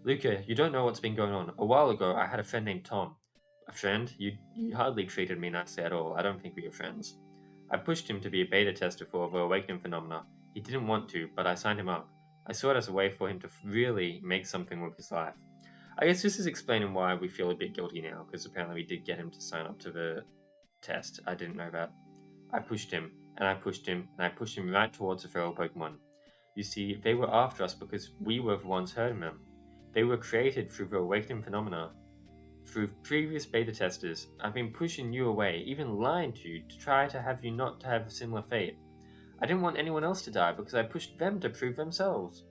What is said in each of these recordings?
Luca, you don't know what's been going on. A while ago, I had a friend named Tom. A friend? You hardly treated me nicely at all. I don't think we are friends. I pushed him to be a beta tester for the awakening phenomena. He didn't want to, but I signed him up. I saw it as a way for him to really make something with his life. I guess this is explaining why we feel a bit guilty now, because apparently we did get him to sign up to the test. I didn't know that. I pushed him, and I pushed him, and I pushed him right towards the feral Pokemon. You see, they were after us because we were the ones hurting them. They were created through the awakening phenomena. Through previous beta testers, I've been pushing you away, even lying to you, to try to have you not to have a similar fate. I didn't want anyone else to die because I pushed them to prove themselves.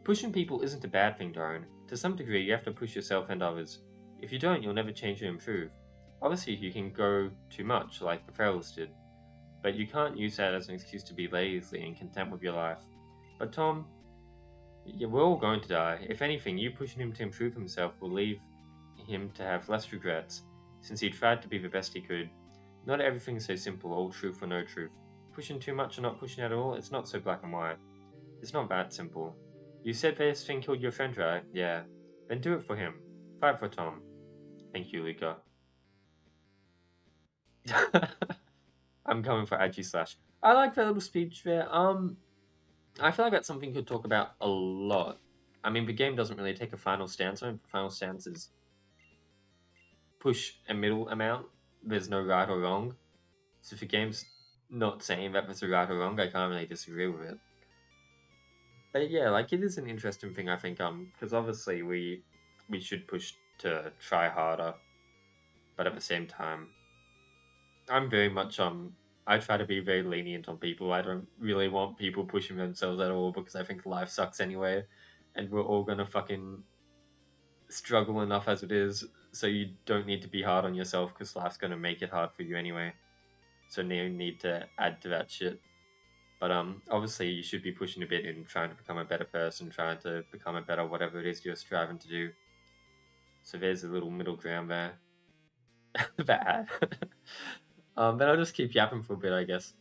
Pushing people isn't a bad thing, Darren. To some degree, you have to push yourself and others. If you don't, you'll never change and improve. Obviously, you can go too much, like the Ferals did, but you can't use that as an excuse to be lazy and content with your life. But Tom, yeah, we're all going to die. If anything, you pushing him to improve himself will leave him to have less regrets, since he tried to be the best he could. Not everything's so simple, all truth or no truth. Pushing too much or not pushing at all, it's not so black and white. It's not that simple. You said this thing killed your friend, right? Yeah. Then do it for him. Fight for Tom. Thank you, Luca. I'm coming for Agi Slash. I like that little speech there. I feel like that's something you could talk about a lot. I mean, the game doesn't really take a final stance on it. The final stance is push a middle amount. There's no right or wrong. So if the game's not saying that there's a right or wrong, I can't really disagree with it. But yeah, like it is an interesting thing, I think, because obviously we should push to try harder, but at the same time, I'm very much I try to be very lenient on people. I don't really want people pushing themselves at all because I think life sucks anyway, and we're all gonna fucking struggle enough as it is. So you don't need to be hard on yourself because life's gonna make it hard for you anyway. So no need to add to that shit. But obviously you should be pushing a bit in trying to become a better person, trying to become a better whatever it is you're striving to do. So there's a little middle ground there. Bad. But I'll just keep yapping for a bit, I guess.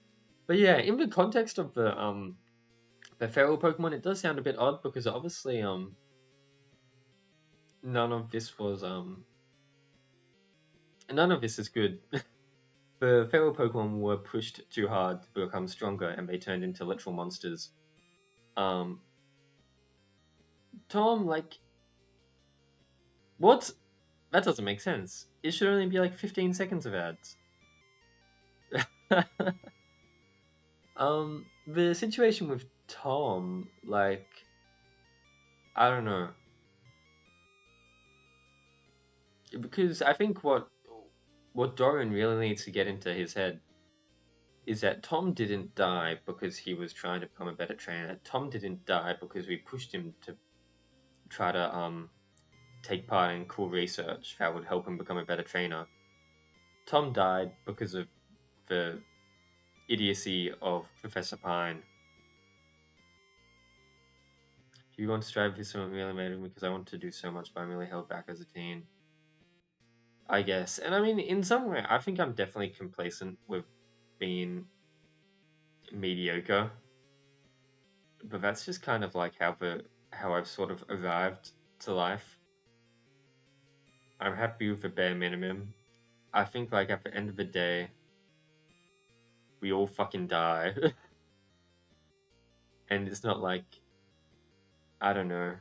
But yeah, in the context of the feral Pokemon, it does sound a bit odd because obviously none of this was none of this is good. The feral Pokemon were pushed too hard to become stronger, and they turned into literal monsters. Um, Tom, like, what? That doesn't make sense. It should only be like 15 seconds of ads. The situation with Tom, like, I don't know. Because I think what Doran really needs to get into his head is that Tom didn't die because he was trying to become a better trainer. Tom didn't die because we pushed him to try to take part in cool research that would help him become a better trainer. Tom died because of the idiocy of Professor Pine. Do you want to strive for something really made of me because I wanted to do so much, but I'm really held back as a teen? I guess. And I mean, in some way, I think I'm definitely complacent with being mediocre. But that's just kind of like how I've sort of arrived to life. I'm happy with the bare minimum. I think like at the end of the day, we all fucking die. And it's not like I don't know.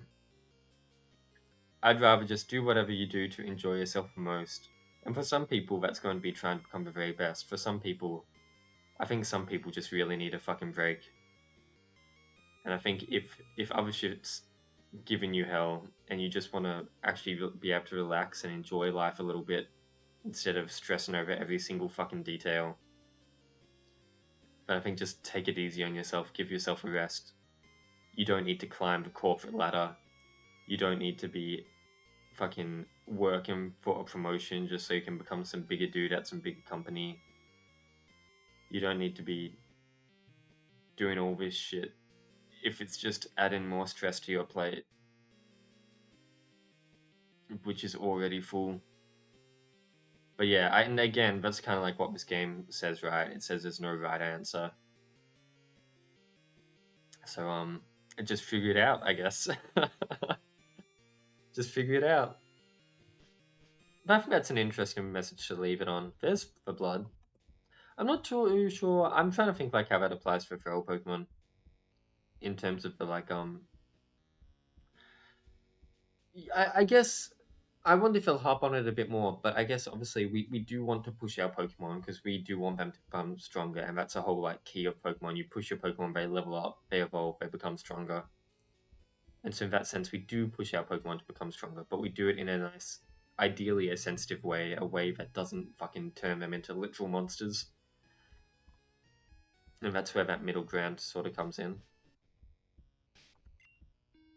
I'd rather just do whatever you do to enjoy yourself the most. And for some people, that's going to be trying to become the very best. For some people, I think some people just really need a fucking break. And I think if other shit's giving you hell and you just want to actually be able to relax and enjoy life a little bit instead of stressing over every single fucking detail, but I think just take it easy on yourself, give yourself a rest. You don't need to climb the corporate ladder. You don't need to be fucking working for a promotion just so you can become some bigger dude at some big company. You don't need to be doing all this shit if it's just adding more stress to your plate, which is already full. But yeah, and again, that's kind of like what this game says, right? It says there's no right answer. So just figure it out, I guess. Just figure it out. But I think that's an interesting message to leave it on. There's the blood. I'm not too sure. I'm trying to think like how that applies for feral Pokemon in terms of the like I guess I wonder if I'll hop on it a bit more, but I guess obviously we do want to push our Pokemon because we do want them to become stronger, and that's a whole like key of Pokemon. You push your Pokemon, they level up, they evolve, they become stronger. And so in that sense, we do push our Pokemon to become stronger, but we do it in a nice, ideally a sensitive way, a way that doesn't fucking turn them into literal monsters. And that's where that middle ground sort of comes in.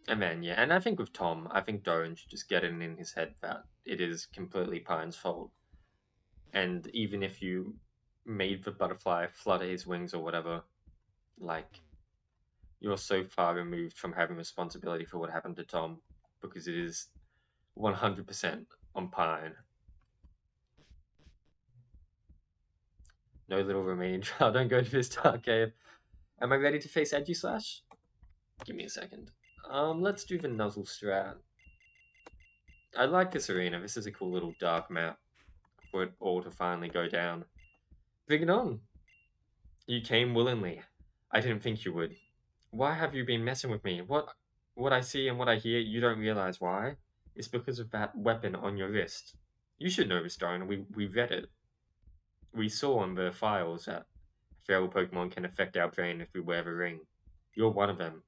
And then, yeah, and I think with Tom, I think Doran should just get it in his head that it is completely Pine's fault. And even if you made the butterfly flutter his wings or whatever, like, you're so far removed from having responsibility for what happened to Tom because it is 100% on Pine. No little Romanian child, don't go to this dark cave. Am I ready to face Aegislash? Give me a second. Let's do the Nuzzle strat. I like this arena. This is a cool little dark map for it all to finally go down. Bring it on. You came willingly. I didn't think you would. Why have you been messing with me? What I see and what I hear, you don't realize why? It's because of that weapon on your wrist. You should know this, Darren. We read it. We saw in the files that feral Pokemon can affect our brain if we wear the ring. You're one of them.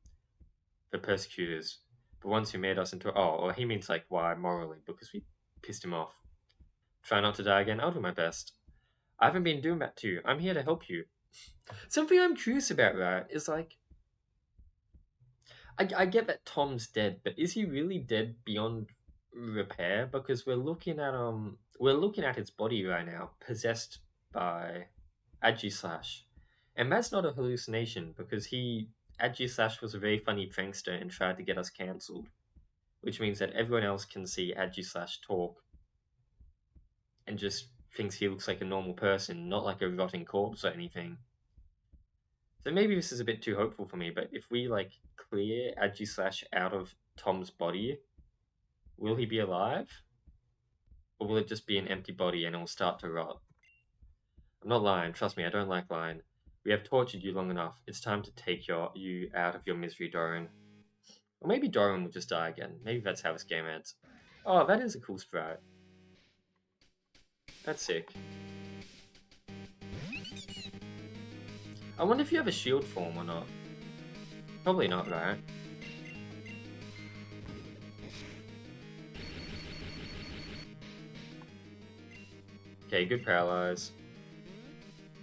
The persecutors. The ones who made us into... Oh, or he means like why morally, because we pissed him off. Try not to die again. I'll do my best. I haven't been doing that to you. I'm here to help you. Something I'm curious about, right, is like... I get that Tom's dead, but is he really dead beyond repair? Because we're looking at his body right now, possessed by Aegislash. And that's not a hallucination because Aegislash was a very funny prankster and tried to get us cancelled. Which means that everyone else can see Aegislash talk and just thinks he looks like a normal person, not like a rotting corpse or anything. So maybe this is a bit too hopeful for me, but if we like clear Aegislash out of Tom's body, will he be alive? Or will it just be an empty body and it'll start to rot? I'm not lying, trust me, I don't like lying. We have tortured you long enough. It's time to take you out of your misery, Doran. Or maybe Doran will just die again. Maybe that's how this game ends. Oh, that is a cool sprite. That's sick. I wonder if you have a shield form or not. Probably not, right? Okay, good paralyze.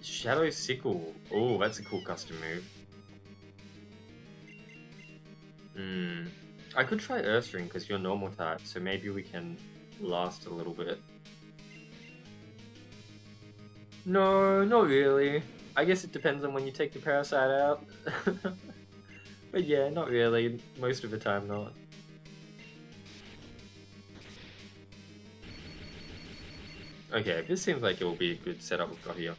Shadow Sickle. Oh, that's a cool custom move. I could try Earth Ring because you're normal type, so maybe we can last a little bit. No, not really. I guess it depends on when you take the parasite out. But yeah, not really. Most of the time, not. Okay, this seems like it will be a good setup we've got here.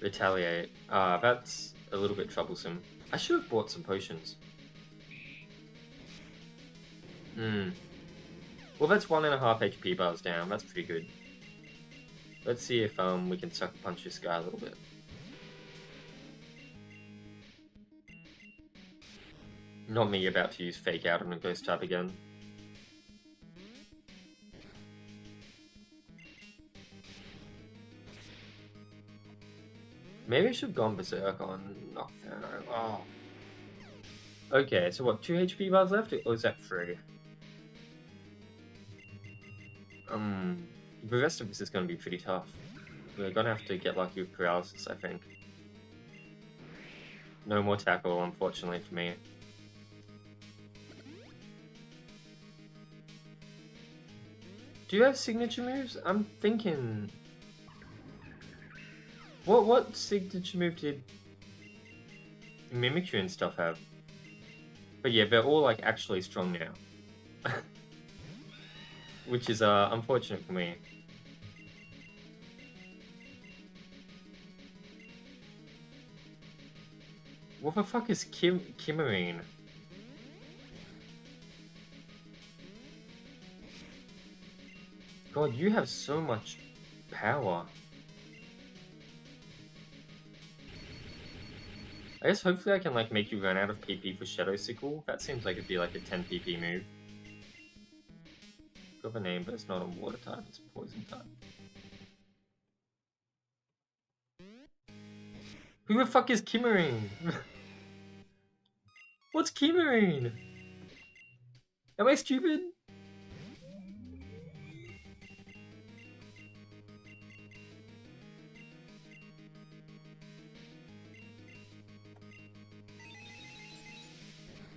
Retaliate. Ah, that's a little bit troublesome. I should have bought some potions. Well, that's 1.5 HP bars down. That's pretty good. Let's see if we can sucker punch this guy a little bit. Not me about to use Fake Out on a Ghost type again. Maybe I should have gone Berserk on Nocturno. Oh. Okay, so what, 2 HP bars left? Or is that 3? The rest of this is going to be pretty tough. We're going to have to get lucky with paralysis, I think. No more tackle, unfortunately for me. Do you have signature moves? I'm thinking... What signature move did Mimikyu and stuff have? But yeah, they're all like actually strong now. Which is unfortunate for me. What the fuck is Kimarine? God, you have so much power. I guess hopefully I can like make you run out of PP for Shadow Sickle. That seems like it'd be like a 10 PP move. Got a name, but it's not a water type, it's a poison type. Who the fuck is Kimarine? What's Kimarine? Am I stupid?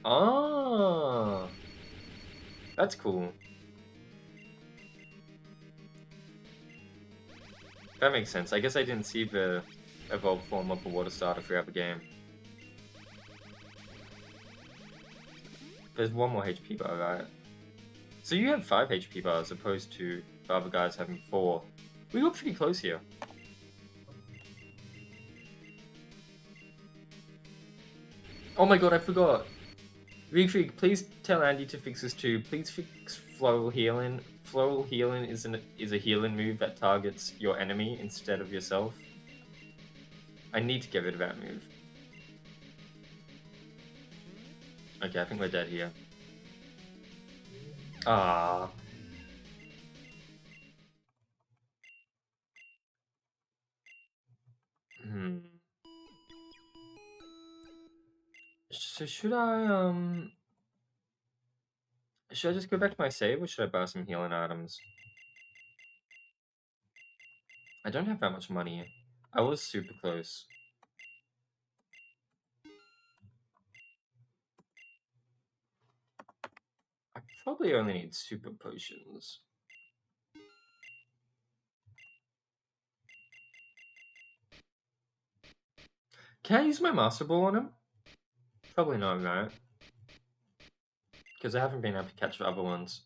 Ah, that's cool. That makes sense. I guess I didn't see the evolved form of the water starter throughout the game. There's one more HP bar, right? So you have 5 HP bars as opposed to the other guys having 4. We got pretty close here. Oh my god, I forgot. Freak, please tell Andy to fix this too. Please fix Floral Healing. Floral Healing is a healing move that targets your enemy instead of yourself. I need to get rid of that move. Okay, I think we're dead here. Ah. So should I just go back to my save or should I buy some healing items? I don't have that much money. I was super close. I probably only need super potions. Can I use my Master Ball on him? Probably not, right? Because I haven't been able to catch the other ones.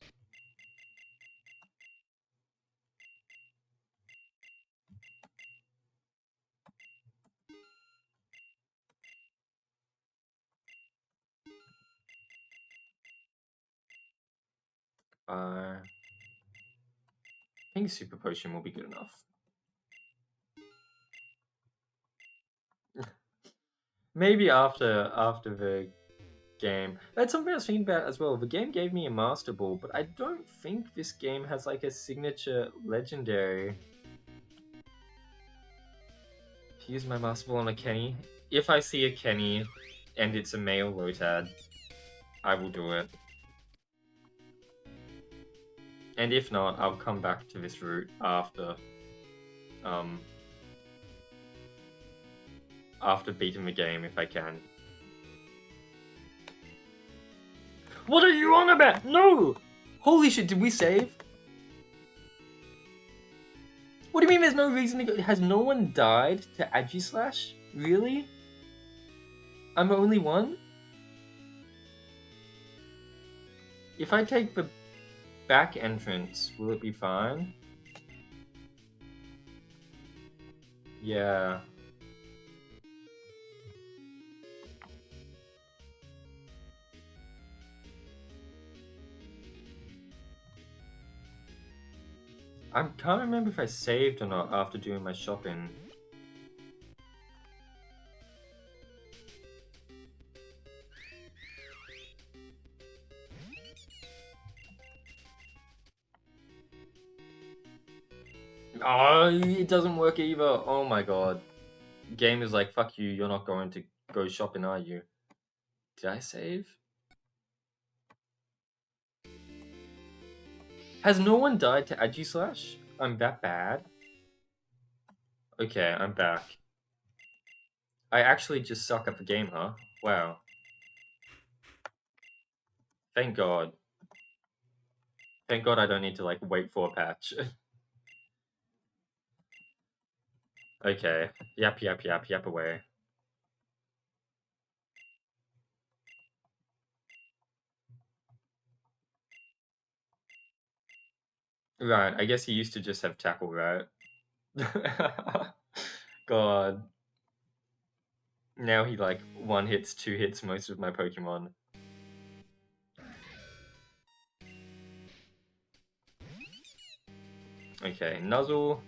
I think Super Potion will be good enough. Maybe after the game. That's something I was thinking about as well. The game gave me a Master Ball, but I don't think this game has like a signature legendary. Use my Master Ball on a Kenny. If I see a Kenny and it's a male Lotad, I will do it. And if not, I'll come back to this route after beating the game if I can. What are you on about? No! Holy shit, did we save? What do you mean there's no reason to go? Has no one died to Agislash? Really? I'm the only one? If I take the back entrance, will it be fine? Yeah. I can't remember if I saved or not after doing my shopping. Oh, it doesn't work either. Oh my god. Game is like, fuck you, you're not going to go shopping, are you? Did I save? Has no one died to Agislash? I'm that bad? Okay, I'm back. I actually just suck at the game, huh? Wow. Thank God. Thank God I don't need to, like, wait for a patch. Okay. Yap away. Right, I guess he used to just have tackle, right? God. Now he, like, 1 hits, 2 hits most of my Pokemon. Okay, Nuzzle.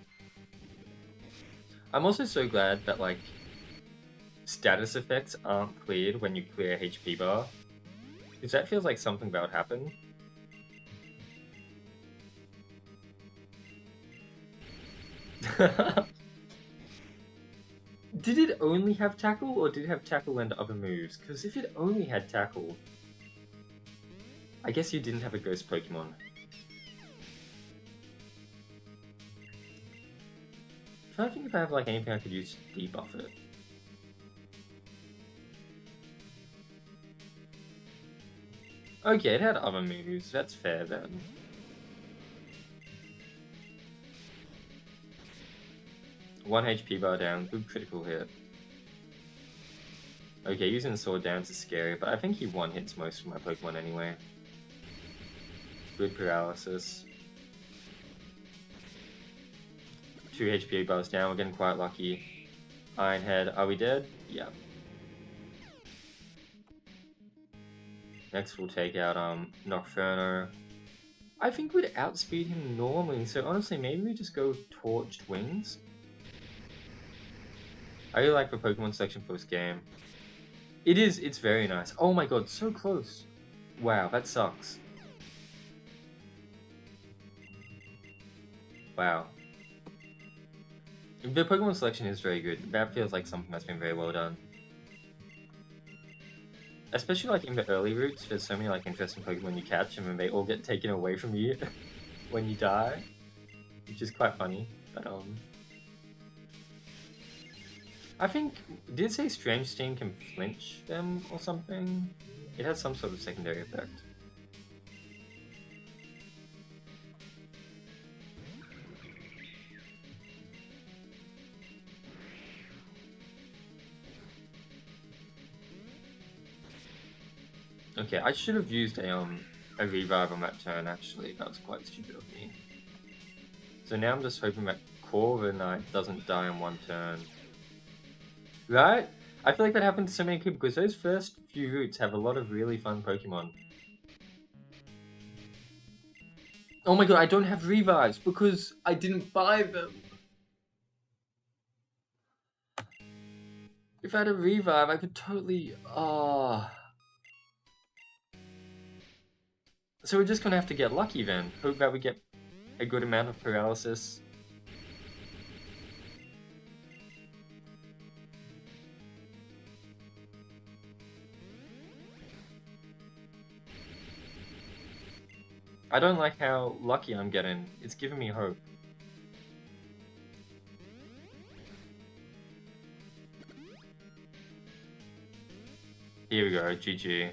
I'm also so glad that, like, status effects aren't cleared when you clear HP bar. Because that feels like something that would happen. Did it only have tackle, or did it have tackle and other moves? Because if it only had tackle, I guess you didn't have a ghost Pokemon. I'm trying to think if I have like anything I could use to debuff it. Okay, it had other moves. That's fair then. One HP bar down. Good critical hit. Okay, using Sword Dance is scary, but I think he one-hits most of my Pokemon anyway. Good paralysis. 2 HP bars down, we're getting quite lucky. Iron Head, are we dead? Yeah. Next we'll take out Nocturno. I think we'd outspeed him normally, so honestly maybe we just go Torched Wings. I really like the Pokemon section for this game. It's very nice. Oh my god, so close. Wow, that sucks. Wow. The Pokemon selection is very good. That feels like something that's been very well done. Especially like in the early routes, there's so many like interesting Pokemon you catch and then they all get taken away from you when you die. Which is quite funny. But I think, did it say Strange Sting can flinch them or something? It has some sort of secondary effect. Okay, I should have used a revive on that turn actually, that was quite stupid of me. So now I'm just hoping that Corviknight doesn't die in one turn. Right? I feel like that happened to so many people because those first few routes have a lot of really fun Pokemon. Oh my god, I don't have revives because I didn't buy them. If I had a revive, I could totally... So we're just gonna have to get lucky then. Hope that we get a good amount of paralysis. I don't like how lucky I'm getting. It's giving me hope. Here we go, GG.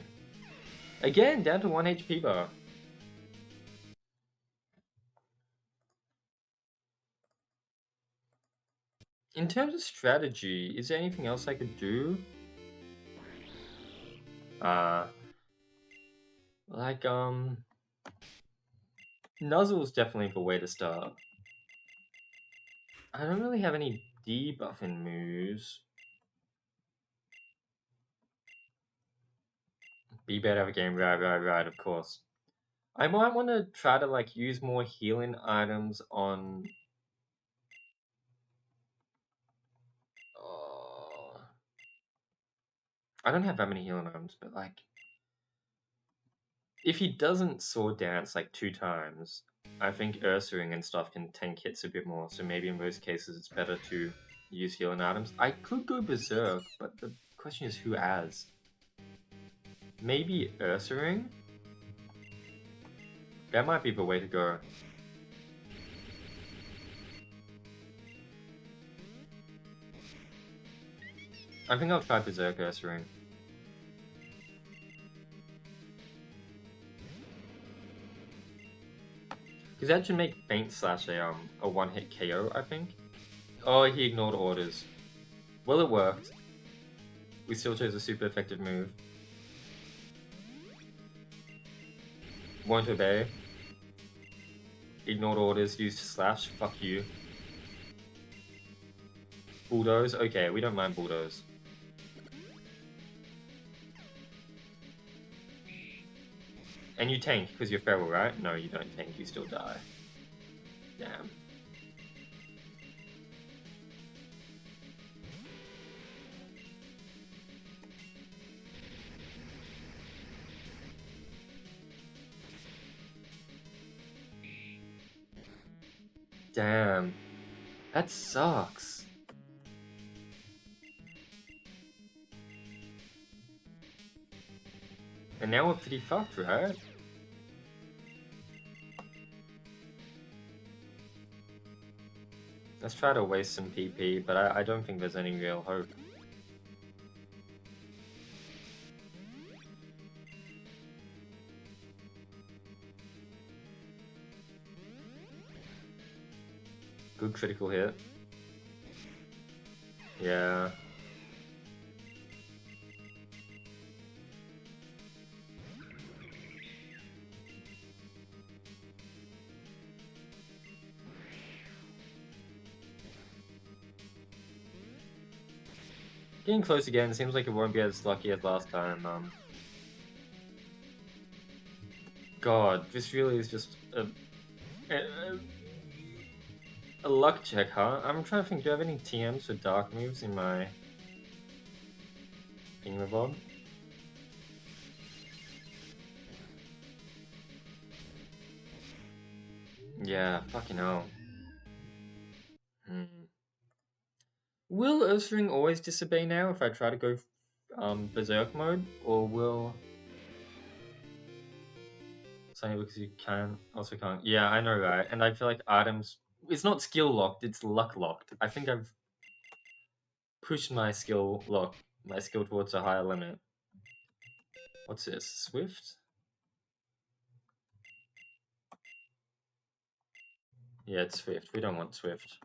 Again, down to 1 HP bar. In terms of strategy, is there anything else I could do? Like, Nuzzle's definitely the way to start. I don't really have any debuffing moves. Be better of a game, right, of course. I might want to try to, like, use more healing items on... I don't have that many healing items, but, like... If he doesn't Sword Dance, like, 2 times, I think Ursaring and stuff can tank hits a bit more, so maybe in most cases it's better to use healing items. I could go Berserk, but the question is who as? Maybe Ursaring? That might be the way to go. I think I'll try Berserk Ursaring. Because that should make Faint Slash a one-hit KO, I think. Oh, he ignored orders. Well, it worked. We still chose a super effective move. Won't obey. Ignored orders, used Slash, fuck you. Bulldoze? Okay, we don't mind Bulldoze. And you tank, because you're feral, right? No, you don't tank, you still die. Damn. Damn. That sucks. And now we're pretty fucked, right? Let's try to waste some PP, but I don't think there's any real hope. Good critical hit. Yeah. Getting close again. Seems like it won't be as lucky as last time. God, this really is just a luck check, huh? I'm trying to think, do I have any TMs for dark moves in my thingamabob? Yeah, fucking hell. Will Ursaring always disobey now if I try to go Berserk mode? Or will... Something because you can, also can't. Yeah, I know, right? And I feel like items... It's not skill locked, it's luck locked. I think I've pushed my skill towards a higher limit. What's this? Swift? Yeah, it's Swift. We don't want Swift.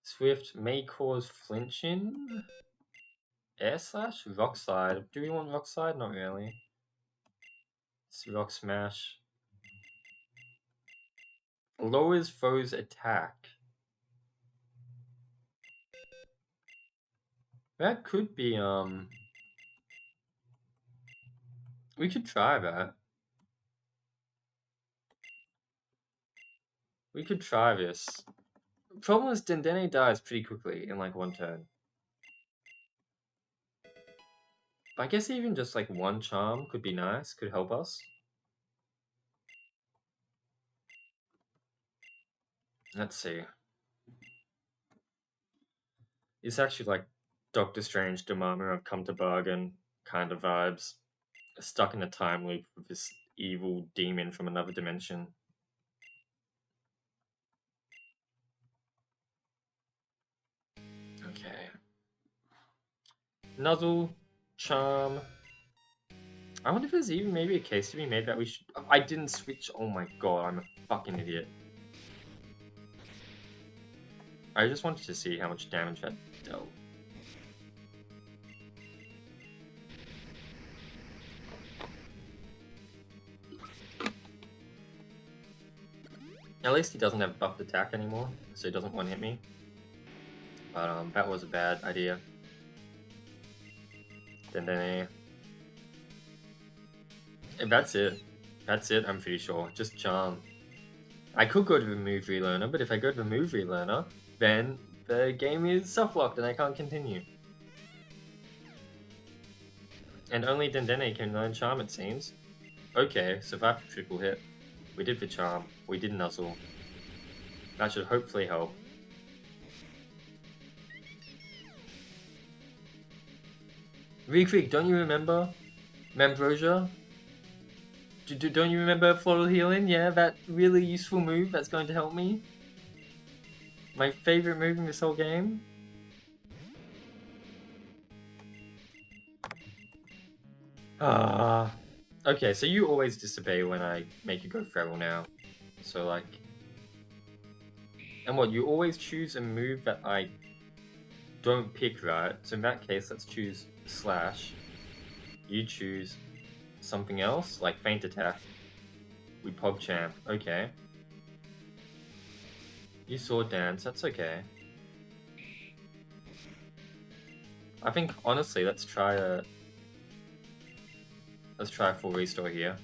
Swift may cause flinching. Air slash? Rock slide. Do we want rock slide? Not really. It's rock smash. Lowers foe's attack. That could be, we could try that. We could try this. Problem is, Dendene dies pretty quickly in like one turn. But I guess even just like one charm could be nice, could help us. Let's see. It's actually like Doctor Strange, Dormammu, I've come to bargain kind of vibes. Stuck in a time loop with this evil demon from another dimension. Okay. Nuzzle, charm. I wonder if there's even maybe a case to be made that we should... I didn't switch. Oh my god, I'm a fucking idiot. I just wanted to see how much damage that dealt. At least he doesn't have buffed attack anymore, so he doesn't one-hit me. But that was a bad idea. Then that's it. That's it, I'm pretty sure. Just charm. I could go to the move relearner, but if I go to the move relearner, then the game is soft-locked and I can't continue. And only Dendene can learn charm, it seems. Okay, survived the triple hit. We did the charm. We did nuzzle. That should hopefully help. Recreek, don't you remember? Mambrosia? Don't you remember Floral Healing? Yeah, that really useful move that's going to help me. My favorite move in this whole game. Okay, so you always disobey when I make you go feral now. So like... And what, you always choose a move that I don't pick, right? So in that case, let's choose Slash. You choose something else, like Feint Attack. We PogChamp, okay. You Sword Dance, that's okay. I think, honestly, let's try a full restore here.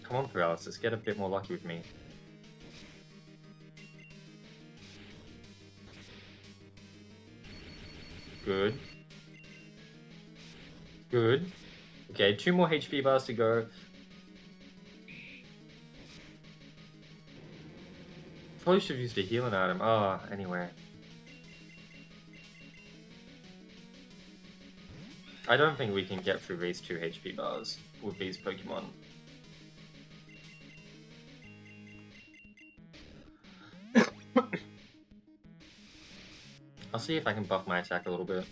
Come on, Paralysis, get a bit more lucky with me. Good. Good. Okay, 2 more HP bars to go. Probably should have used a healing item. Oh, anyway. I don't think we can get through these 2 HP bars with these Pokemon. I'll see if I can buff my attack a little bit.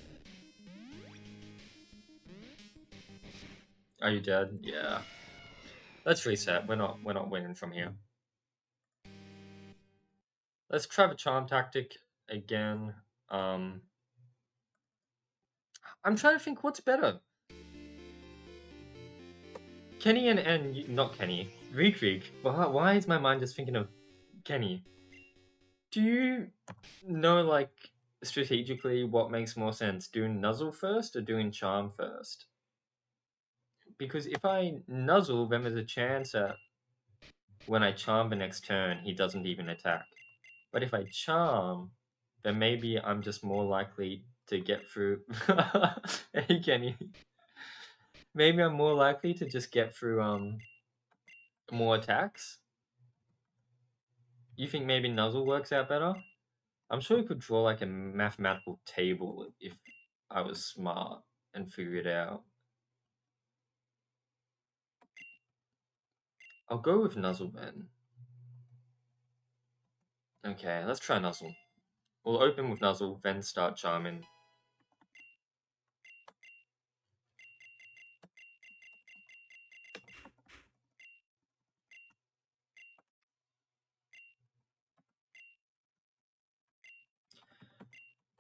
Are you dead? Yeah. Let's reset. We're not winning from here. Let's try the charm tactic again. I'm trying to think what's better. Kenny and not Kenny. Reek. Why is my mind just thinking of Kenny? Do you know, like, strategically what makes more sense? Doing Nuzzle first or doing Charm first? Because if I Nuzzle, then there's a chance that when I Charm the next turn, he doesn't even attack. But if I Charm, then maybe I'm just more likely to get through... Hey, Kenny. Maybe I'm more likely to just get through, more attacks? You think maybe Nuzzle works out better? I'm sure you could draw like a mathematical table if I was smart and figure it out. I'll go with Nuzzle then. Okay, let's try Nuzzle. We'll open with Nuzzle, then start Charming.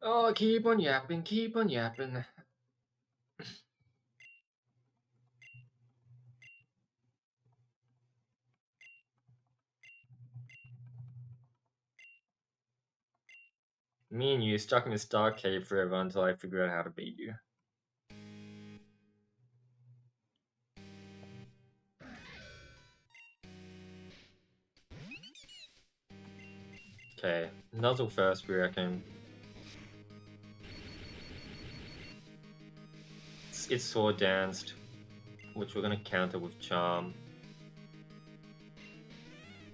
Oh, keep on yapping, keep on yapping. Me and you stuck in this dark cave forever until I figure out how to beat you. Okay, Nuzzle first, we reckon. It's Sword Danced, which we're gonna counter with Charm.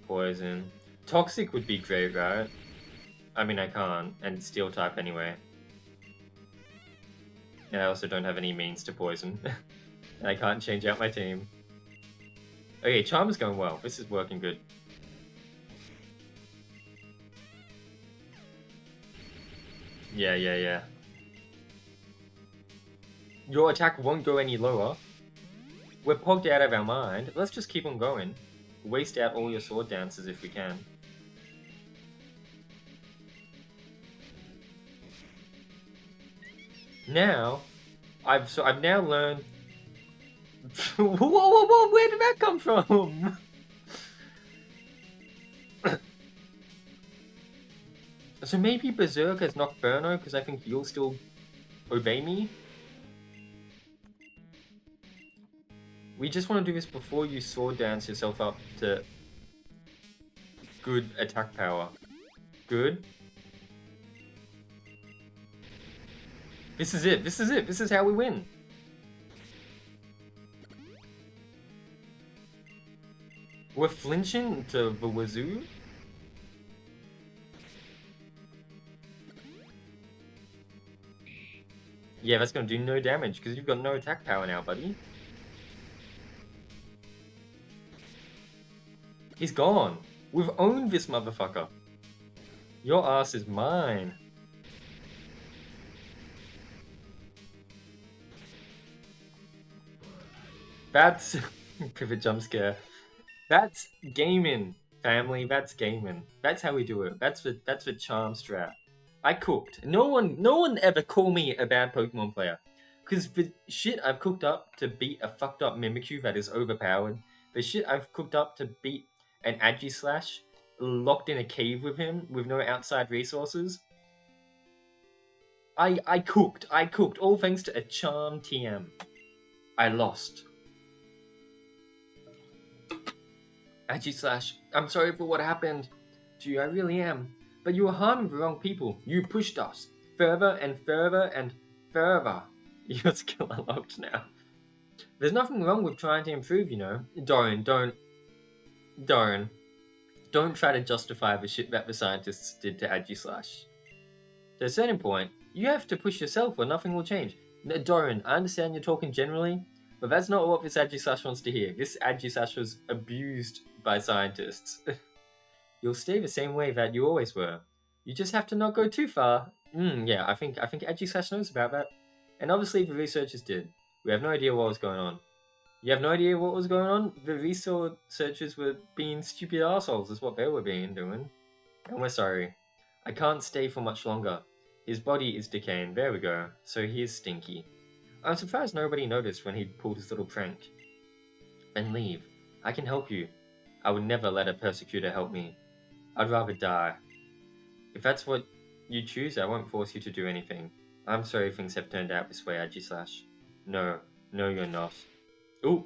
Poison. Toxic would be great, right? I mean, I can't, and Steel type anyway. And I also don't have any means to poison. And I can't change out my team. Okay, Charm is going well. This is working good. Yeah. Your attack won't go any lower. We're pogged out of our mind. Let's just keep on going. Waste out all your sword dances if we can. Now, I've now learned. Whoa! Where did that come from? So maybe Berserk has knocked Burno because I think you'll still obey me. We just want to do this before you sword dance yourself up to good attack power. Good. This is it. This is how we win. We're flinching to the wazoo. Yeah, that's gonna do no damage because you've got no attack power now, buddy. He's gone. We've owned this motherfucker. Your ass is mine. That's pivot jump scare. That's gaming, family. That's gaming. That's how we do it. That's the charm strat. I cooked. No one ever call me a bad Pokemon player. Because the shit I've cooked up to beat a fucked up Mimikyu that is overpowered, the shit I've cooked up to beat an Agislash locked in a cave with him with no outside resources. I cooked, all thanks to a charm TM. I lost. Agislash, I'm sorry for what happened to you, I really am. But you were harming the wrong people. You pushed us further and further, and further. Your skill unlocked now. There's nothing wrong with trying to improve, you know. Dorian, don't try to justify the shit that the scientists did to Agi/Slash. To a certain point, you have to push yourself or nothing will change. Dorian, I understand you're talking generally, but that's not what this Agi/Slash wants to hear. This Agi/Slash was abused by scientists. You'll stay the same way that you always were. You just have to not go too far. Yeah, I think Agi/Slash knows about that. And obviously the researchers did. We have no idea what was going on. You have no idea what was going on? The researchers were being stupid assholes, is what they were doing. And we're sorry. I can't stay for much longer. His body is decaying, there we go, so he is stinky. I'm surprised nobody noticed when he pulled his little prank. Then leave. I can help you. I would never let a persecutor help me. I'd rather die. If that's what you choose, I won't force you to do anything. I'm sorry things have turned out this way, Agi/Slash. No, you're not. Ooh.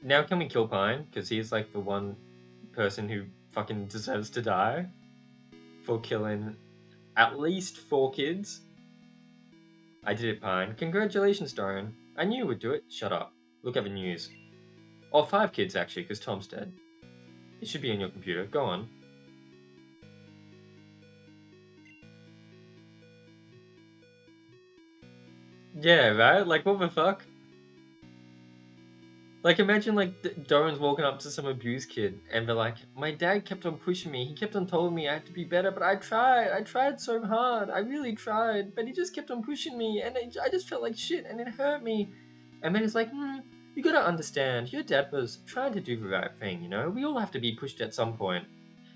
Now can we kill Pine? Because he's like the one person who fucking deserves to die for killing at least 4 kids. I did it, Pine. Congratulations, Dorian. I knew you would do it. Shut up. Look at the news. Or 5 kids, actually, because Tom's dead. It should be on your computer. Go on. Yeah, right? Like, what the fuck? Like, imagine, like, Doran's walking up to some abused kid, and they're like, my dad kept on pushing me, he kept on telling me I had to be better, but I tried so hard, I really tried, but he just kept on pushing me, and I just felt like shit, and it hurt me. And then he's like, you gotta understand, your dad was trying to do the right thing, you know? We all have to be pushed at some point.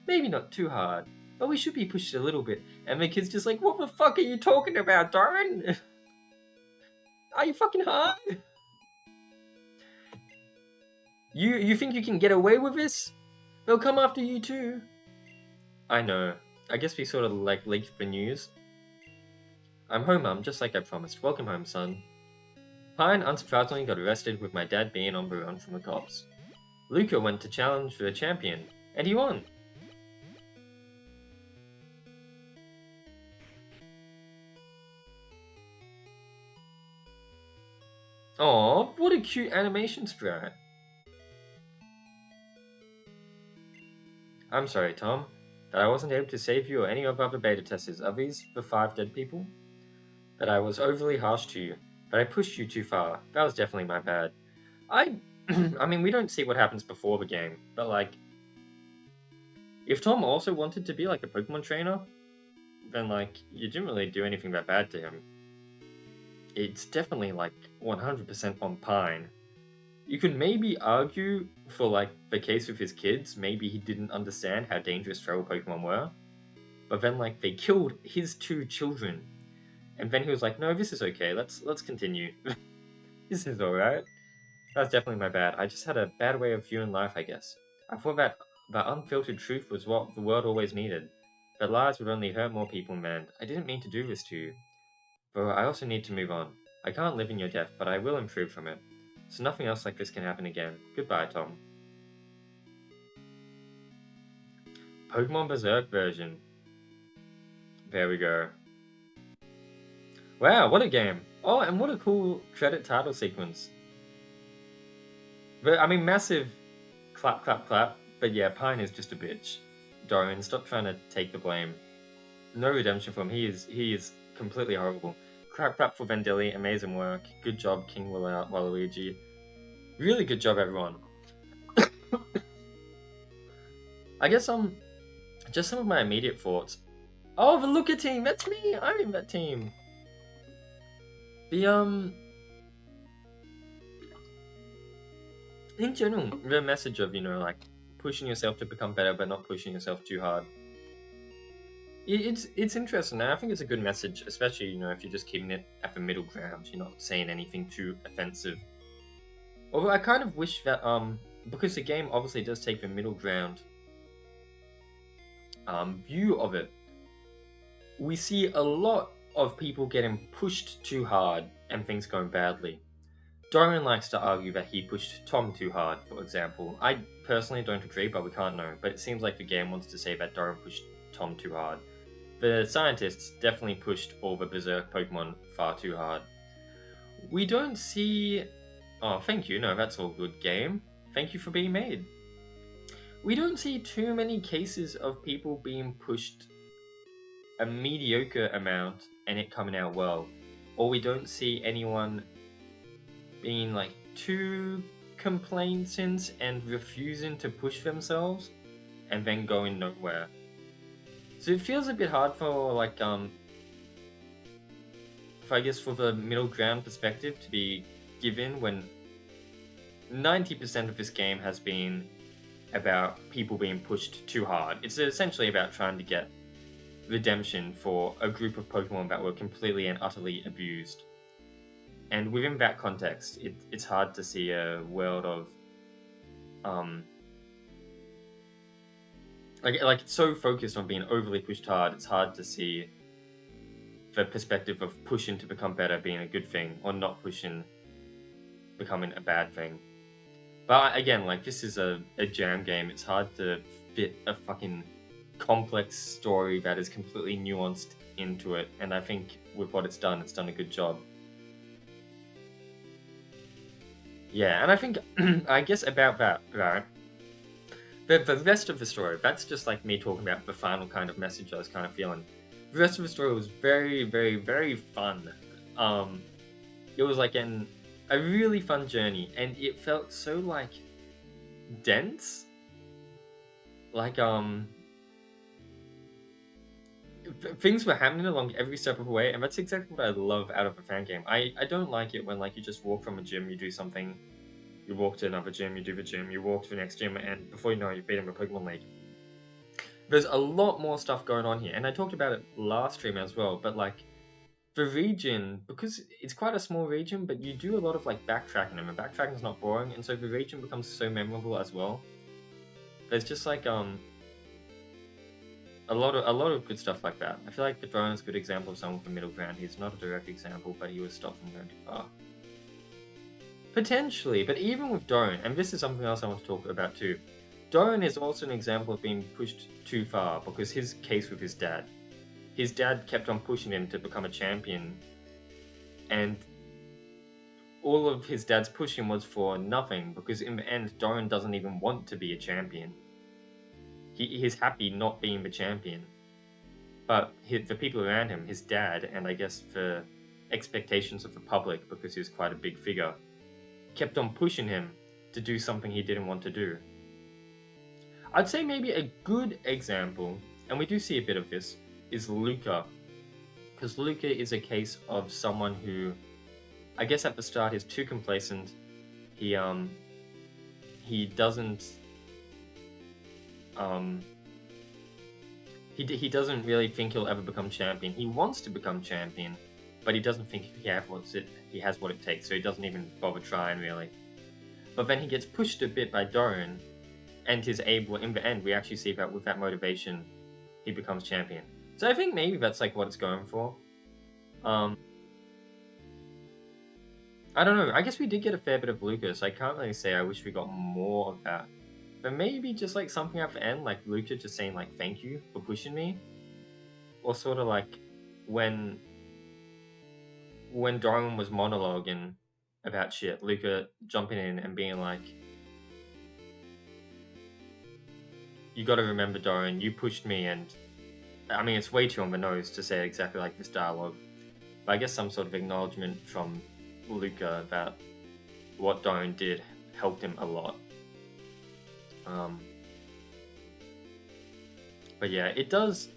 Maybe not too hard, but we should be pushed a little bit. And the kid's just like, what the fuck are you talking about, Doran? Are you fucking hard? You think you can get away with this? They'll come after you too. I know. I guess we sort of like leaked the news. I'm home, Mum, just like I promised. Welcome home, son. Pine unsurprisingly got arrested with my dad being on the run from the cops. Luca went to challenge for the champion, and he won. Aw, what a cute animation sprite. I'm sorry, Tom, that I wasn't able to save you or any of other beta testers. Are these the 5 dead people? That I was overly harsh to you, that I pushed you too far. That was definitely my bad. I mean, we don't see what happens before the game, but like, if Tom also wanted to be like a Pokemon trainer, then like, you didn't really do anything that bad to him. It's definitely like 100% on Pine. You could maybe argue for like the case with his kids, maybe he didn't understand how dangerous feral Pokemon were. But then like they killed his 2 children. And then he was like, no, this is okay, let's continue. This is alright. That's definitely my bad. I just had a bad way of viewing life, I guess. I thought that unfiltered truth was what the world always needed. That lies would only hurt more people, man. I didn't mean to do this to you. But I also need to move on. I can't live in your death, but I will improve from it. So nothing else like this can happen again. Goodbye, Tom. Pokemon Berserk version. There we go. Wow, what a game. Oh, and what a cool credit title sequence. But, I mean, massive clap, clap, clap. But yeah, Pine is just a bitch. Dorian, stop trying to take the blame. No redemption for him. He is completely horrible. Crap for Vendilli, amazing work. Good job, King Waluigi. Really good job, everyone. I guess just some of my immediate thoughts. Oh, the Luca team, that's me. I'm in that team. In general, the message of, you know, like pushing yourself to become better, but not pushing yourself too hard. It's interesting, and I think it's a good message, especially, you know, if you're just keeping it at the middle ground, you're not saying anything too offensive. Although I kind of wish that, because the game obviously does take the middle ground view of it, we see a lot of people getting pushed too hard and things going badly. Dorian likes to argue that he pushed Tom too hard, for example. I personally don't agree, but we can't know. But it seems like the game wants to say that Dorian pushed Tom too hard. The scientists definitely pushed all the Berserk Pokemon far too hard. We don't see... Oh, thank you. No, that's all good, game. Thank you for being made. We don't see too many cases of people being pushed a mediocre amount and it coming out well. Or we don't see anyone being like too complacent and refusing to push themselves and then going nowhere. So it feels a bit hard for like I guess for the middle ground perspective to be given when 90% of this game has been about people being pushed too hard. It's essentially about trying to get redemption for a group of Pokemon that were completely and utterly abused. And within that context, it's hard to see a world of like it's so focused on being overly pushed hard, it's hard to see the perspective of pushing to become better being a good thing, or not pushing becoming a bad thing. But again, like, this is a jam game. It's hard to fit a fucking complex story that is completely nuanced into it, and I think with what it's done a good job. Yeah, and I think, I guess about that, right? The rest of the story, that's just like me talking about the final kind of message I was kind of feeling. The rest of the story was very, very, very fun. It was like a really fun journey, and it felt so like dense. Like things were happening along every step of the way, and that's exactly what I love out of a fan game. I don't like it when like you just walk from a gym, you do something, you walk to another gym, you do the gym, you walk to the next gym, and before you know it, you've beaten the Pokemon League. There's a lot more stuff going on here, and I talked about it last stream as well, but like the region, because it's quite a small region, but you do a lot of like backtracking, and the backtracking's not boring, and so the region becomes so memorable as well. There's just like a lot of good stuff like that. I feel like the drone is a good example of someone with a middle ground. He's not a direct example, but he was stopped from going too far. Potentially, but even with Doran, and this is something else I want to talk about too, Doran is also an example of being pushed too far because his case with his dad. His dad kept on pushing him to become a champion, and all of his dad's pushing was for nothing because in the end, Doran doesn't even want to be a champion. He's happy not being the champion. But the people around him, his dad, and I guess the expectations of the public, because he was quite a big figure, kept on pushing him to do something he didn't want to do. I'd say maybe a good example, and we do see a bit of this, is Luca. Because Luca is a case of someone who, I guess at the start, is too complacent. He doesn't... He doesn't really think he'll ever become champion. He wants to become champion, but he doesn't think he has what it takes, so he doesn't even bother trying, really. But then he gets pushed a bit by Doran, and is able, in the end, we actually see that with that motivation, he becomes champion. So I think maybe that's like what it's going for. I don't know, I guess we did get a fair bit of Lucas. I can't really say I wish we got more of that. But maybe just like something at the end, like Luca just saying like thank you for pushing me. Or sort of like when Doran was monologuing about shit, Luca jumping in and being like, you gotta remember, Doran, you pushed me, and I mean, it's way too on the nose to say exactly like this dialogue, but I guess some sort of acknowledgement from Luca that what Doran did helped him a lot. But yeah, it does.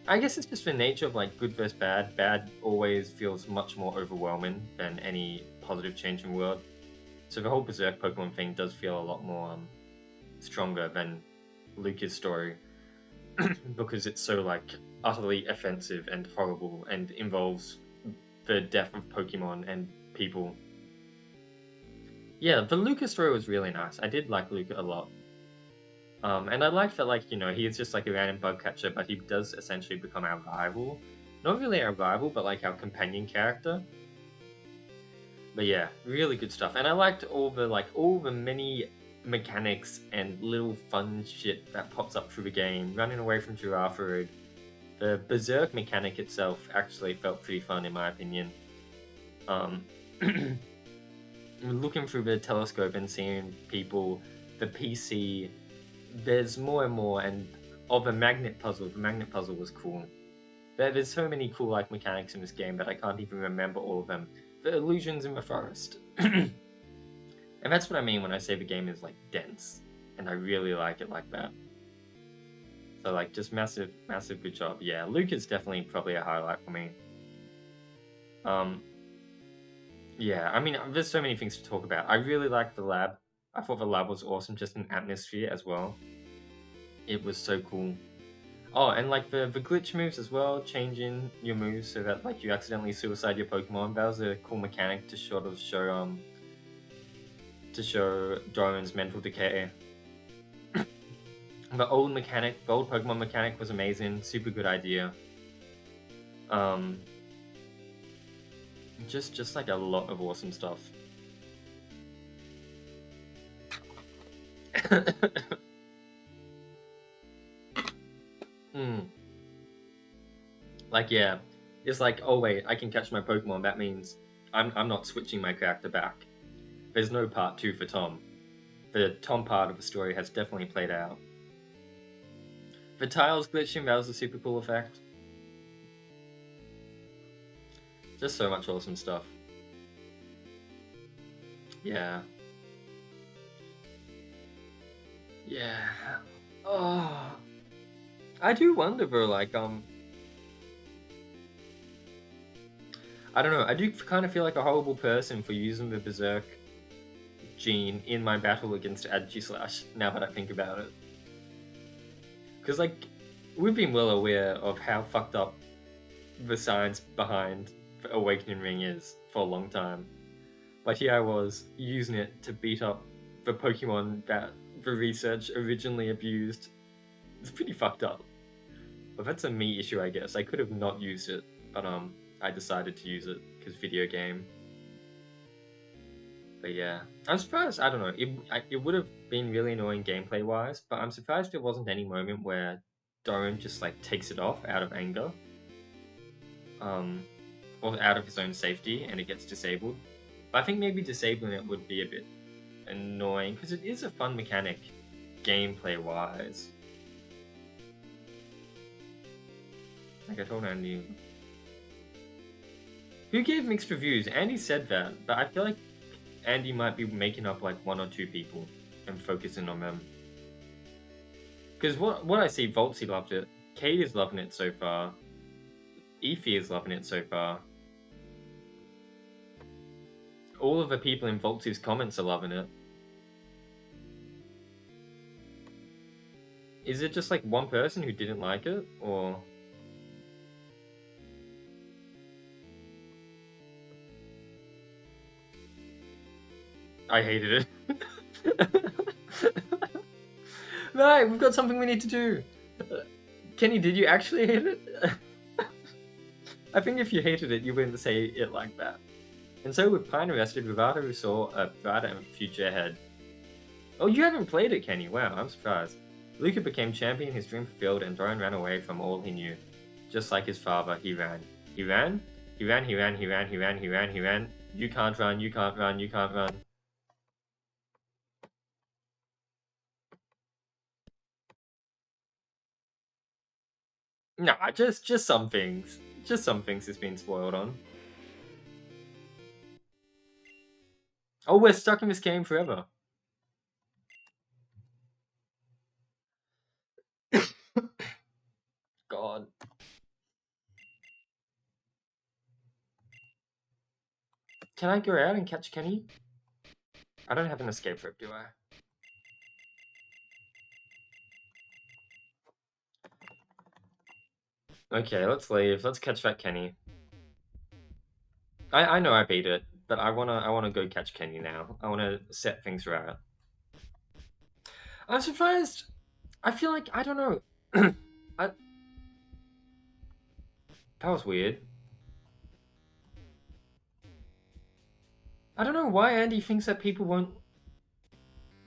I guess it's just the nature of like good versus bad. Bad always feels much more overwhelming than any positive change in the world. So the whole Berserk Pokemon thing does feel a lot more stronger than Luca's story because it's so like utterly offensive and horrible and involves the death of Pokemon and people. Yeah, the Luca story was really nice. I did like Luca a lot. And I like that, like, you know, he is just like a random bug catcher, but he does essentially become our rival. Not really our rival, but like our companion character. But yeah, really good stuff. And I liked all the many mechanics and little fun shit that pops up through the game. Running away from Giraffe. The Berserk mechanic itself actually felt pretty fun in my opinion. Um, looking through the telescope and seeing people, the PC, there's more and more, and the magnet puzzle. The magnet puzzle was cool. There's so many cool like mechanics in this game that I can't even remember all of them. The illusions in the forest. And that's what I mean when I say the game is like dense, and I really like it like that. So like just massive, massive good job. Yeah, Luke is definitely probably a highlight for me. Yeah, I mean, there's so many things to talk about. I really liked the lab. I thought the lab was awesome, just an atmosphere as well. It was so cool. Oh, and like the glitch moves as well, changing your moves so that like you accidentally suicide your Pokemon. That was a cool mechanic to sort of show Doran's mental decay. The old Pokemon mechanic was amazing. Super good idea. Just like a lot of awesome stuff. Like yeah, it's like oh wait, I can catch my Pokemon. That means I'm not switching my character back. There's no part 2 for Tom. The Tom part of the story has definitely played out. The tiles glitching, that was a super cool effect. Just so much awesome stuff. Yeah. Yeah. Oh. I do wonder though, like, I don't know, I do kind of feel like a horrible person for using the Berserk gene in my battle against Aegislash, now that I think about it. Because, like, we've been well aware of how fucked up the science behind the Awakening Ring is for a long time. But here I was, using it to beat up the Pokemon that the research originally abused. It's pretty fucked up. But that's a me issue, I guess. I could have not used it, but I decided to use it because video game. But yeah, I'm surprised. I don't know. It would have been really annoying gameplay wise, but I'm surprised there wasn't any moment where Doran just like takes it off out of anger, or out of his own safety, and it gets disabled. But I think maybe disabling it would be a bit annoying because it is a fun mechanic, gameplay wise. Like I told Andy. Who gave mixed reviews? Andy said that, but I feel like Andy might be making up like 1 or 2 people and focusing on them. Because what I see, Voltsy loved it. Kate is loving it so far. Efi is loving it so far. All of the people in Voltsy's comments are loving it. Is it just like one person who didn't like it, or? I hated it. Right, we've got something we need to do. Kenny, did you actually hate it? I think if you hated it, you wouldn't say it like that. And so with Pine arrested, Rivada who saw Rivada and future ahead. Oh, you haven't played it, Kenny. Wow, I'm surprised. Luca became champion, his dream fulfilled, and Doran ran away from all he knew. Just like his father, he ran. He ran? He ran, he ran, he ran, he ran, he ran, he ran. You can't run, you can't run, you can't run. Nah, just some things. Just some things has been spoiled on. Oh, we're stuck in this game forever. God. Can I go out and catch Kenny? I don't have an escape rope, do I? Okay, let's leave. Let's catch that Kenny. I know I beat it, but I wanna go catch Kenny now. I wanna set things right. I'm surprised. I feel like I don't know. I, that was weird. I don't know why Andy thinks that people won't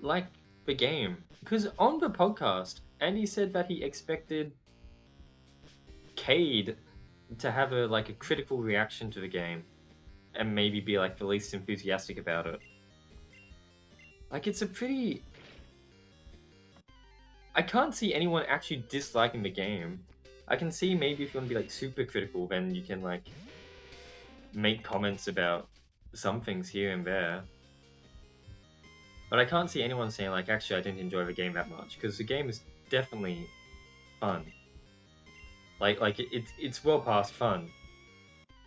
like the game. Because on the podcast, Andy said that he expected Cade to have a critical reaction to the game and maybe be like the least enthusiastic about it. Like it's a pretty I can't see anyone actually disliking the game. I can see maybe if you want to be like super critical, then you can like make comments about some things here and there. But I can't see anyone saying like, actually, I didn't enjoy the game that much, because the game is definitely fun. It's well past fun,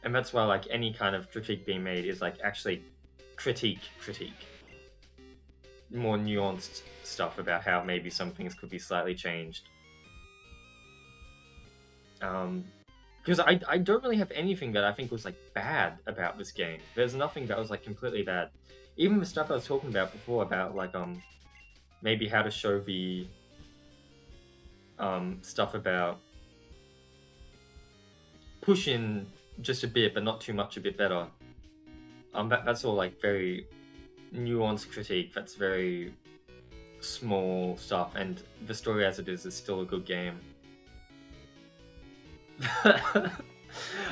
and that's why like any kind of critique being made is like actually critique, more nuanced stuff about how maybe some things could be slightly changed. Because I don't really have anything that I think was like bad about this game. There's nothing that was like completely bad. Even the stuff I was talking about before about like maybe how to show the stuff about pushing just a bit but not too much, a bit better. That's all like very nuanced critique. That's very small stuff, and the story as it is still a good game.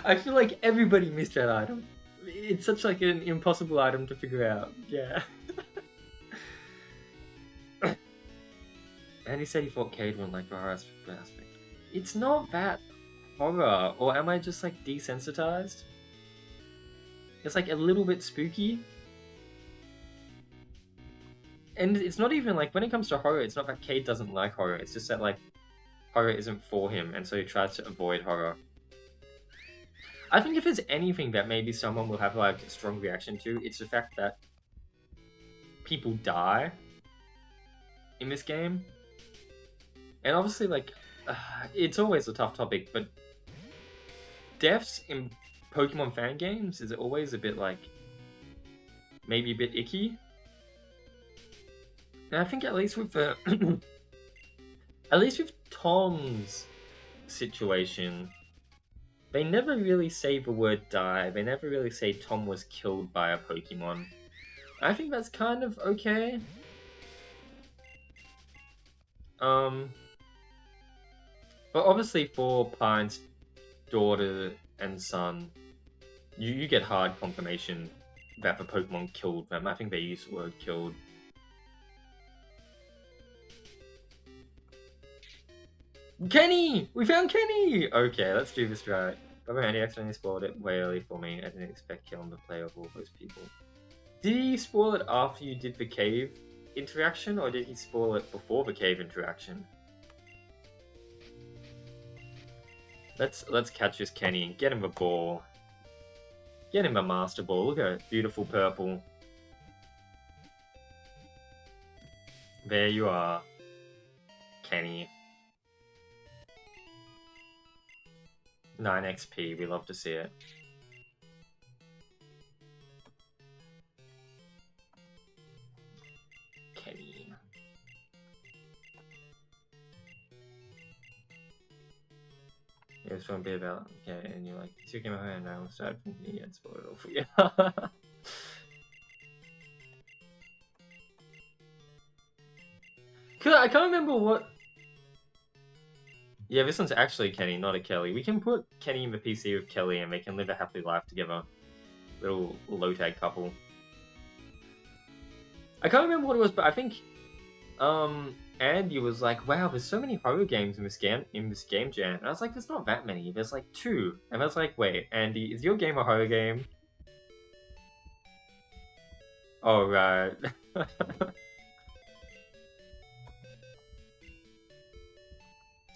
I feel like everybody missed that item. It's such like an impossible item to figure out. Yeah. And he said he thought Cade wouldn't like the horror aspect. It's not that horror, or am I just like desensitized? It's like a little bit spooky. And it's not even like, when it comes to horror, it's not that Cade doesn't like horror, it's just that like horror isn't for him, and so he tries to avoid horror. I think if there's anything that maybe someone will have like a strong reaction to, it's the fact that people die in this game. And obviously, like, it's always a tough topic, but deaths in Pokemon fan games is always a bit like, maybe a bit icky. And I think at least with the, at least with Tom's situation, they never really say the word die. They never really say Tom was killed by a Pokemon. I think that's kind of okay. But obviously for Pine's daughter and son, you get hard confirmation that the Pokemon killed them. I think they used the word killed. Kenny! We found Kenny! Okay, let's do this right. But Andy accidentally spoiled it way early for me. I didn't expect Kellen to play over all those people. Did he spoil it after you did the cave interaction, or did he spoil it before the cave interaction? Let's catch this Kenny and get him a ball. Get him a Master Ball. Look at it. Beautiful purple. There you are, Kenny. 9 XP, we love to see it. Kenny. It was from a bit about, okay, and you're like, took him away and I almost died from me and spoiled it all for you. I can't remember what... Yeah, this one's actually Kenny, not a Kelly. We can put Kenny in the PC with Kelly and they can live a happy life together. Little low-tag couple. I can't remember what it was, but I think Andy was like, wow, there's so many horror games in this game jam. And I was like, there's not that many. There's like 2. And I was like, wait, Andy, is your game a horror game? Oh, right.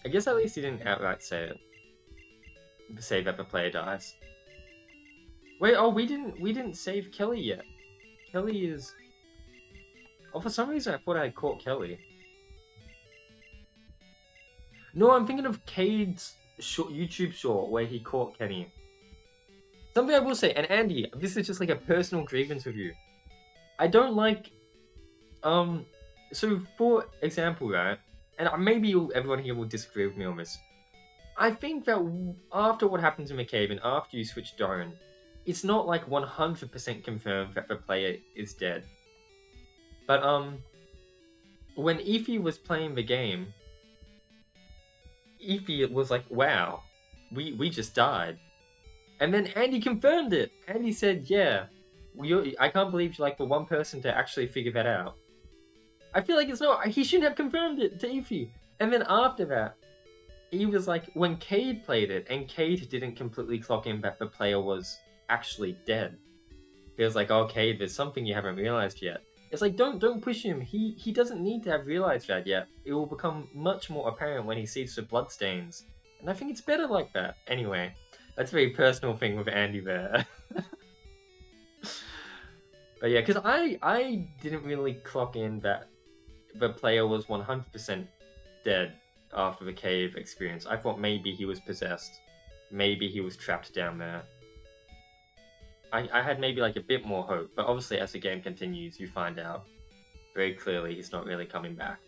I guess at least he didn't outright say it. Say that the player dies. Wait, oh, we didn't save Kelly yet. Kelly is... Oh, for some reason I thought I had caught Kelly. No, I'm thinking of Cade's YouTube short where he caught Kenny. Something I will say, and Andy, this is just like a personal grievance with you. I don't like... So, for example, right? And maybe everyone here will disagree with me on this. I think that after what happened to McCabe and after you switched Doran, it's not like 100% confirmed that the player is dead. But when Ify was playing the game, Ify was like, "Wow, we just died," and then Andy confirmed it. Andy said, "Yeah, I can't believe you're like the one person to actually figure that out." I feel like it's not. He shouldn't have confirmed it to Ify. And then after that, he was like, when Cade played it, and Cade didn't completely clock in that the player was actually dead. He was like, "Oh, Cade, there's something you haven't realized yet." It's like, don't push him. He doesn't need to have realized that yet. It will become much more apparent when he sees the bloodstains. And I think it's better like that. Anyway, that's a very personal thing with Andy there. But yeah, because I didn't really clock in that the player was 100% dead after the cave experience. I thought maybe he was possessed. Maybe he was trapped down there. I had maybe like a bit more hope, but obviously as the game continues, you find out very clearly he's not really coming back.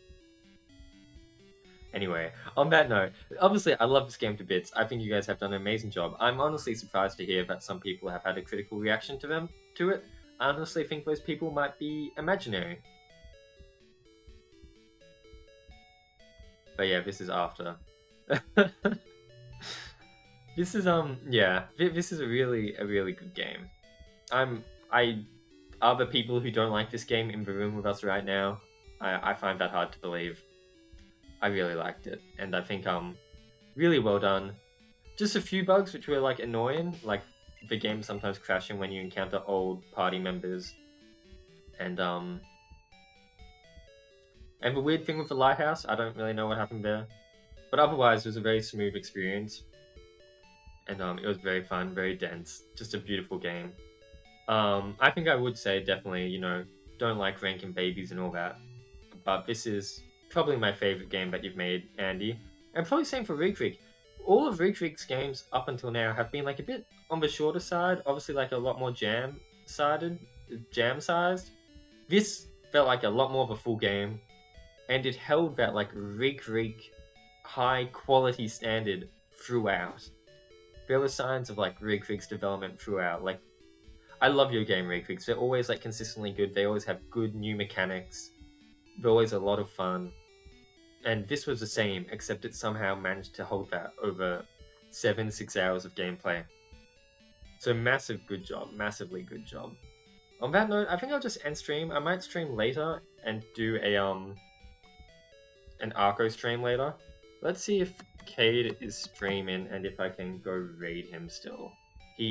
Anyway, on that note, obviously I love this game to bits. I think you guys have done an amazing job. I'm honestly surprised to hear that some people have had a critical reaction to it. I honestly think those people might be imaginary. But yeah, this is after. This is yeah, this is a really good game. I are the people who don't like this game in the room with us right now. I find that hard to believe. I really liked it, and I think really well done. Just a few bugs which were like annoying, like the game sometimes crashing when you encounter old party members, and the weird thing with the lighthouse, I don't really know what happened there, but otherwise it was a very smooth experience, and it was very fun, very dense, just a beautiful game. I think I would say definitely, don't like ranking babies and all that, but this is probably my favorite game that you've made, Andy. And probably same for Rig Rig. All of Rig Rig's games up until now have been like a bit on the shorter side, obviously like a lot more jam-sized. This felt like a lot more of a full game, and it held that like Rig Rig high quality standard throughout. There were signs of like Rig Rig's development throughout, like I love your game Rig Rigs. They're always like consistently good. They always have good new mechanics. They're always a lot of fun. And this was the same, except it somehow managed to hold that over 6 hours of gameplay. So massive good job, massively good job. On that note, I think I'll just end stream. I might stream later and do an Arco stream later. Let's see if Cade is streaming and if I can go raid him still.